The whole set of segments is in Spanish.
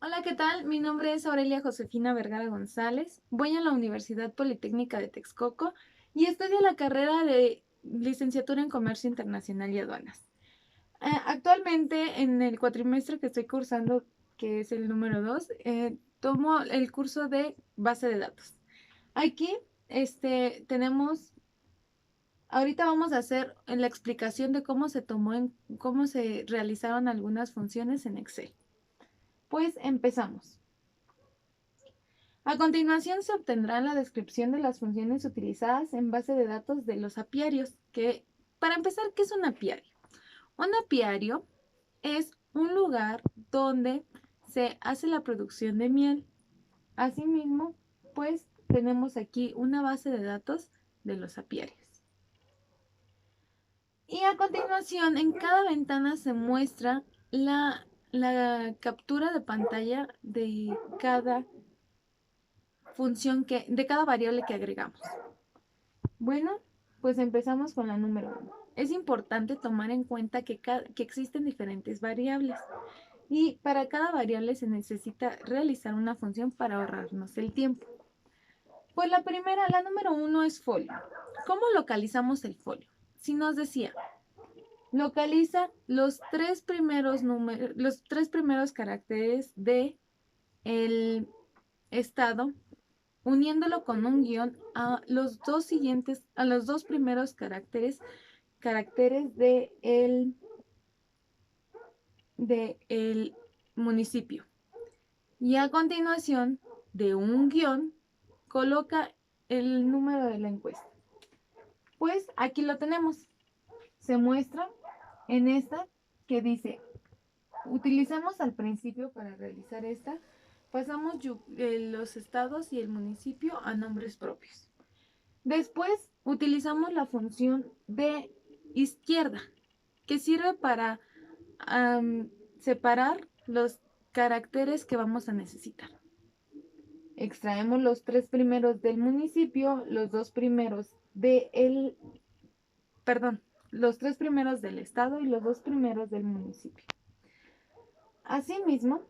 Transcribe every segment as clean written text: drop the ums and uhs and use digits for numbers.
Hola, ¿qué tal? Mi nombre es Aurelia Josefina Vergara González. Voy a la Universidad Politécnica de Texcoco y estudio la carrera de licenciatura en Comercio Internacional y Aduanas. Actualmente, en el cuatrimestre que estoy cursando, que es el número 2, tomo el curso de base de datos. Aquí, tenemos, ahorita vamos a hacer la explicación de cómo se realizaron algunas funciones en Excel. Pues empezamos. A continuación se obtendrá la descripción de las funciones utilizadas en base de datos de los apiarios, para empezar, ¿qué es un apiario? Un apiario es un lugar donde se hace la producción de miel. Asimismo, pues tenemos aquí una base de datos de los apiarios. Y a continuación, en cada ventana se muestra la captura de pantalla de cada de cada variable que agregamos. Bueno, pues empezamos con la número 1. Es importante tomar en cuenta que existen diferentes variables y para cada variable se necesita realizar una función para ahorrarnos el tiempo. Pues la número 1 es folio. ¿Cómo localizamos el folio? Si nos decía, localiza los tres primeros caracteres de el estado uniéndolo con un guión a los dos primeros caracteres de el municipio. Y a continuación de un guión, coloca el número de la encuesta. Pues aquí lo tenemos. Se muestra en esta que dice, utilizamos al principio para realizar esta, pasamos los estados y el municipio a nombres propios. Después utilizamos la función de izquierda, que sirve para separar los caracteres que vamos a necesitar. Extraemos los tres primeros del municipio, los tres primeros del estado y los dos primeros del municipio. Asimismo,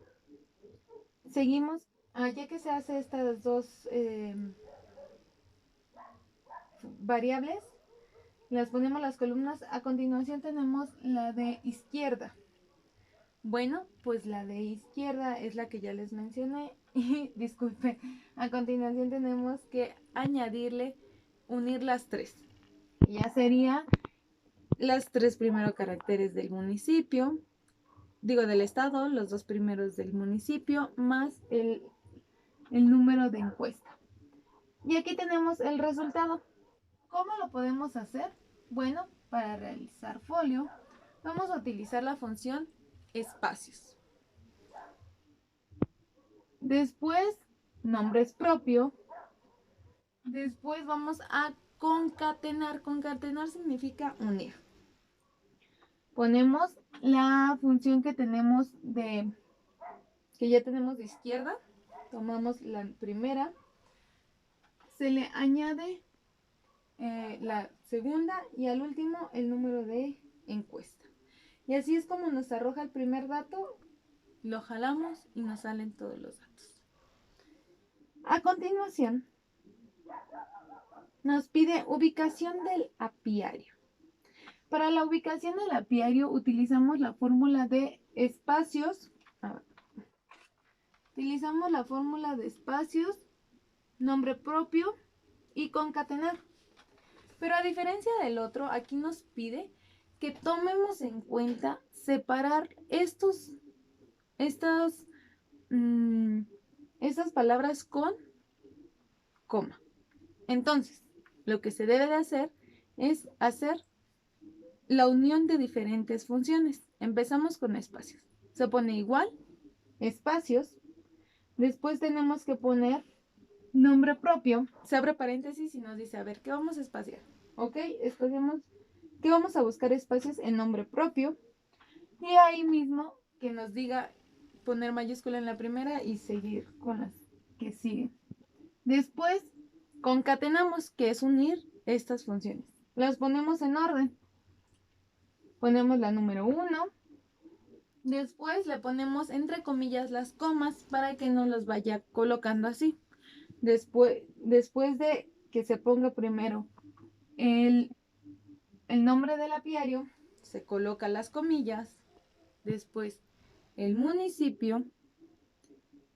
seguimos, ya que se hace estas dos variables, las ponemos las columnas. A continuación tenemos la de izquierda. Bueno, pues la de izquierda es la que ya les mencioné. Y disculpen, a continuación tenemos que unir las tres. Ya sería los tres primeros caracteres del municipio, del estado, los dos primeros del municipio, más el número de encuesta. Y aquí tenemos el resultado. ¿Cómo lo podemos hacer? Bueno, para realizar folio, vamos a utilizar la función espacios. Después, nombres propio. Después vamos a concatenar. Concatenar significa unir. Ponemos la función que ya tenemos de izquierda. Tomamos la primera. Se le añade la segunda y al último el número de encuesta. Y así es como nos arroja el primer dato, lo jalamos y nos salen todos los datos. A continuación, nos pide ubicación del apiario. Para la ubicación del apiario utilizamos la fórmula de espacios. Nombre propio y concatenar. Pero a diferencia del otro, aquí nos pide que tomemos en cuenta separar estas palabras con coma. Entonces, lo que se debe de hacer es hacer la unión de diferentes funciones. Empezamos con espacios. Se pone igual, espacios. Después tenemos que poner nombre propio. Se abre paréntesis y nos dice, a ver, ¿qué vamos a espaciar? Ok, escogemos que vamos a buscar espacios en nombre propio. Y ahí mismo que nos diga poner mayúscula en la primera y seguir con las que siguen. Después concatenamos, que es unir estas funciones. Las ponemos en orden. Ponemos la número 1, Después le ponemos entre comillas las comas para que no los vaya colocando así. Después de que se ponga primero el nombre del apiario, se coloca las comillas, después el municipio,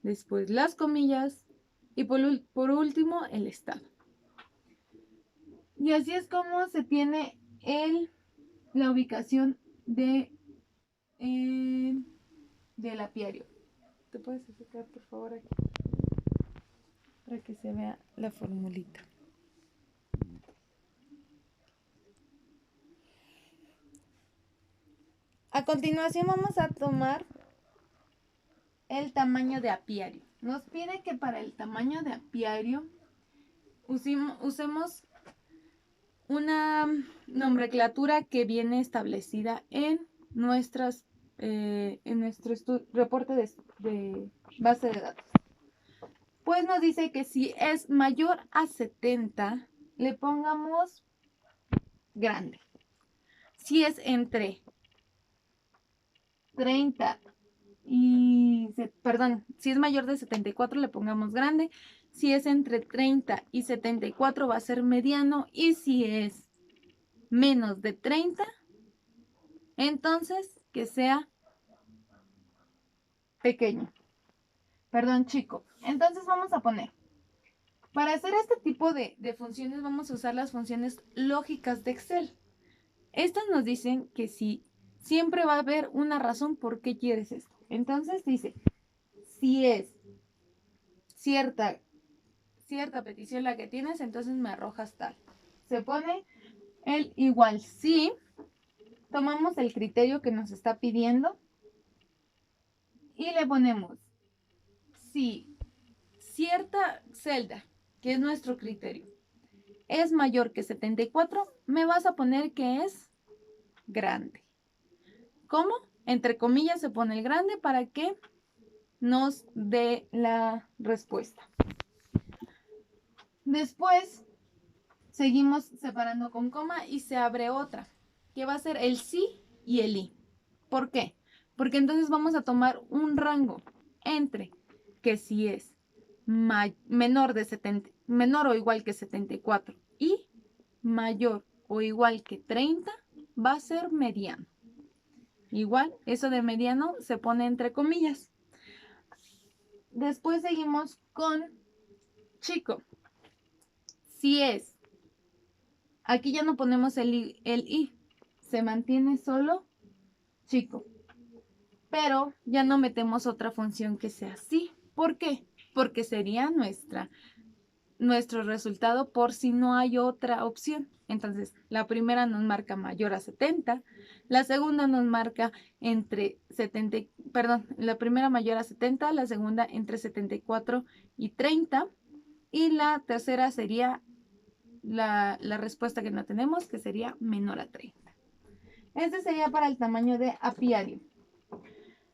después las comillas y por último el estado. Y así es como se tiene la ubicación del apiario. ¿Te puedes acercar por favor aquí? Para que se vea la formulita. A continuación vamos a tomar el tamaño de apiario. Nos pide que para el tamaño de apiario usemos una nomenclatura que viene establecida en nuestro reporte de base de datos. Pues nos dice que si es mayor a 70, le pongamos grande. Si es entre 30 si es mayor de 74 le pongamos grande. Si es entre 30 y 74 va a ser mediano. Y si es menos de 30, entonces que sea pequeño. Chico. Entonces vamos a poner. Para hacer este tipo de funciones vamos a usar las funciones lógicas de Excel. Estas nos dicen que siempre va a haber una razón por qué quieres esto. Entonces dice, si es cierta petición la que tienes, entonces me arrojas tal. Se pone el igual si, tomamos el criterio que nos está pidiendo y le ponemos si cierta celda, que es nuestro criterio, es mayor que 74, me vas a poner que es grande. ¿Cómo? Entre comillas se pone el grande para que nos dé la respuesta. Después seguimos separando con coma y se abre otra, que va a ser el sí y el i. ¿Por qué? Porque entonces vamos a tomar un rango entre que si es menor o igual que 74 y mayor o igual que 30, va a ser mediano. Igual, eso de mediano se pone entre comillas. Después seguimos con chico. Si es, aquí ya no ponemos el i, se mantiene solo chico. Pero ya no metemos otra función que sea así. ¿Por qué? Porque sería nuestro resultado por si no hay otra opción. Entonces, la primera nos marca mayor a 70, la segunda nos marca la primera mayor a 70, la segunda entre 74 y 30, y la tercera sería la respuesta que no tenemos, que sería menor a 30. Este sería para el tamaño de apiario.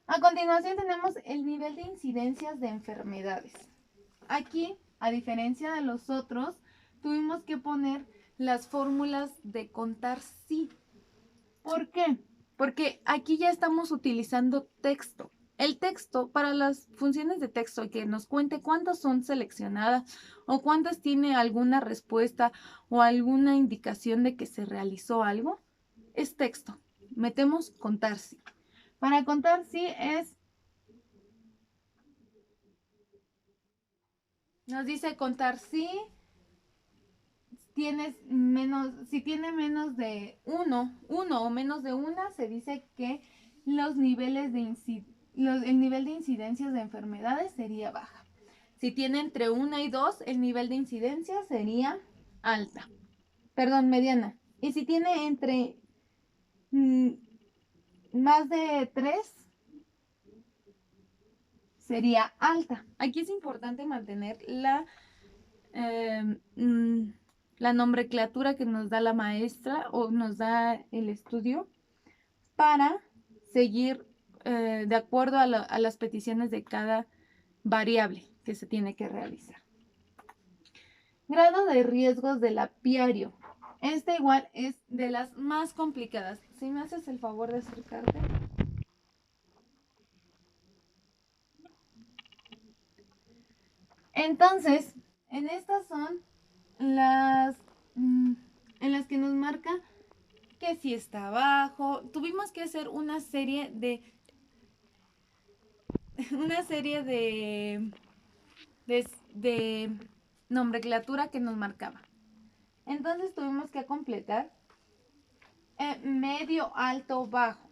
A continuación tenemos el nivel de incidencias de enfermedades. Aquí, a diferencia de los otros, tuvimos que poner las fórmulas de contar sí. ¿Por qué? Porque aquí ya estamos utilizando texto. El texto, para las funciones de texto, que nos cuente cuántas son seleccionadas o cuántas tiene alguna respuesta o alguna indicación de que se realizó algo, es texto. Metemos contar sí. Para contar sí nos dice contar sí. Si tiene menos de uno o menos de una, se dice que el nivel de incidencias de enfermedades sería baja. Si tiene entre 1 y 2, el nivel de incidencia sería mediana. Y si tiene entre más de 3, sería alta. Aquí es importante mantener la nomenclatura que nos da la maestra o nos da el estudio para seguir de acuerdo a las peticiones de cada variable que se tiene que realizar. Grado de riesgos del apiario. Este igual es de las más complicadas. Si me haces el favor de acercarte. Entonces, en estas son las en las que nos marca que si está abajo. Tuvimos que hacer una serie de una serie de nomenclatura que nos marcaba. Entonces tuvimos que completar medio, alto, bajo.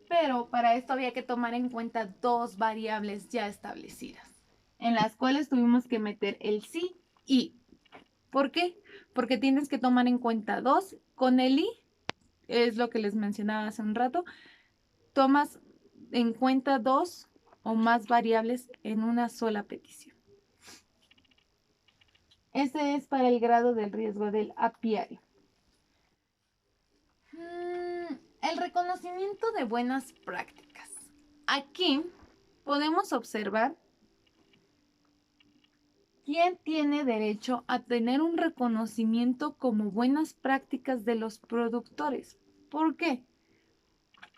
Pero para esto había que tomar en cuenta dos variables ya establecidas, en las cuales tuvimos que meter el sí y. ¿Por qué? Porque tienes que tomar en cuenta dos. Con el i, es lo que les mencionaba hace un rato, tomas en cuenta dos o más variables en una sola petición. Ese es para el grado del riesgo del apiario. El reconocimiento de buenas prácticas. Aquí podemos observar quién tiene derecho a tener un reconocimiento como buenas prácticas de los productores. ¿Por qué?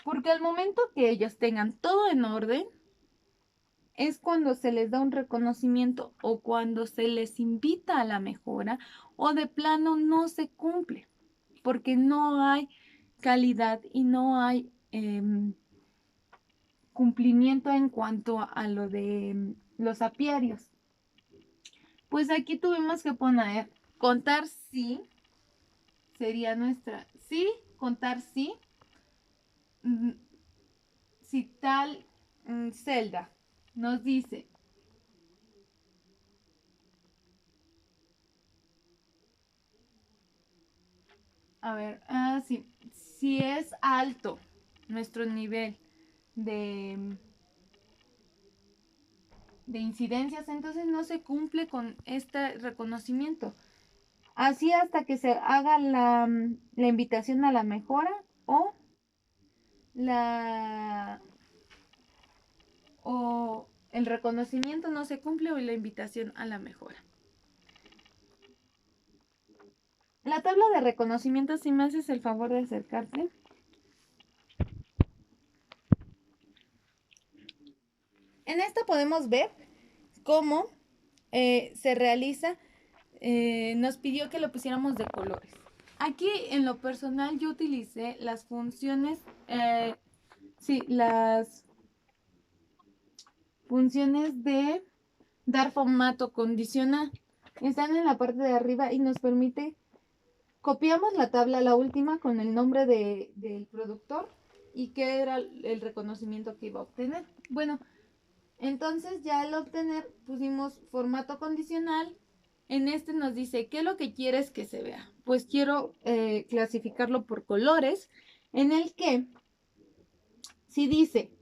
Porque al momento que ellos tengan todo en orden, es cuando se les da un reconocimiento o cuando se les invita a la mejora o de plano no se cumple, porque no hay calidad y no hay cumplimiento en cuanto a lo de los apiarios. Pues aquí tuvimos que poner contar sí, sería nuestra sí, contar sí, si tal celda nos dice a ver, sí, si es alto nuestro nivel de incidencias, entonces no se cumple con este reconocimiento. Así hasta que se haga la invitación a la mejora o el reconocimiento no se cumple o la invitación a la mejora. La tabla de reconocimiento, si me haces el favor de acercarte. En esta podemos ver cómo se realiza. Nos pidió que lo pusiéramos de colores. Aquí en lo personal yo utilicé las funciones, las funciones de dar formato condicional. Están en la parte de arriba y nos permite, copiamos la tabla, la última, con el nombre del productor y qué era el reconocimiento que iba a obtener. Bueno, entonces ya al obtener pusimos formato condicional. En este nos dice, ¿qué es lo que quieres que se vea? Pues quiero clasificarlo por colores, en el que si dice,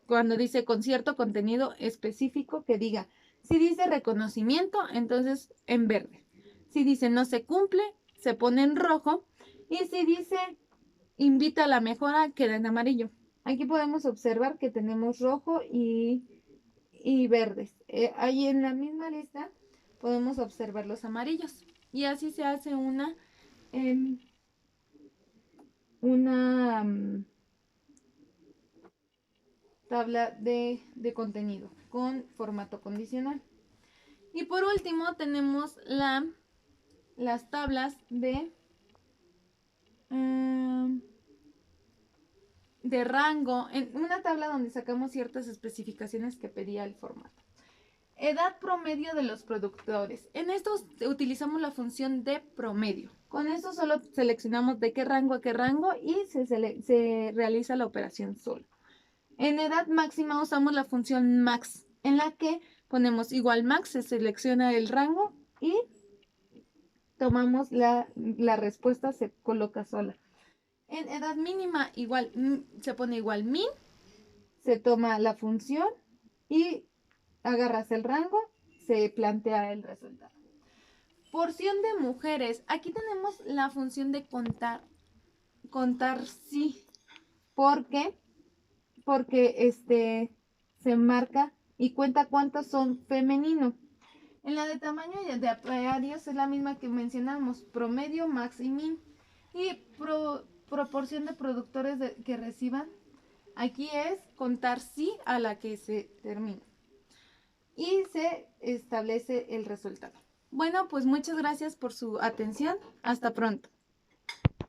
cuando dice con cierto contenido específico, que diga, si dice reconocimiento, entonces en verde. Si dice no se cumple, se pone en rojo. Y si dice invita a la mejora, queda en amarillo. Aquí podemos observar que tenemos rojo y verdes. Ahí en la misma lista podemos observar los amarillos. Y así se hace una tabla de contenido con formato condicional. Y por último tenemos las tablas de rango, en una tabla donde sacamos ciertas especificaciones que pedía el formato. Edad promedio de los productores. En esto utilizamos la función de promedio. Con eso solo seleccionamos de qué rango a qué rango y se realiza la operación solo. En edad máxima usamos la función max, en la que ponemos igual max, se selecciona el rango y tomamos la respuesta, se coloca sola. En edad mínima igual se pone igual min, se toma la función y agarras el rango, se plantea el resultado. Porción de mujeres. Aquí tenemos la función de contar sí. ¿Por qué? Porque se marca y cuenta cuántos son femenino. En la de tamaño de apiarios es la misma que mencionamos, promedio, max y min. Y proporción de productores que reciban, aquí es contar sí a la que se termina. y se establece el resultado. Bueno, pues muchas gracias por su atención. Hasta pronto.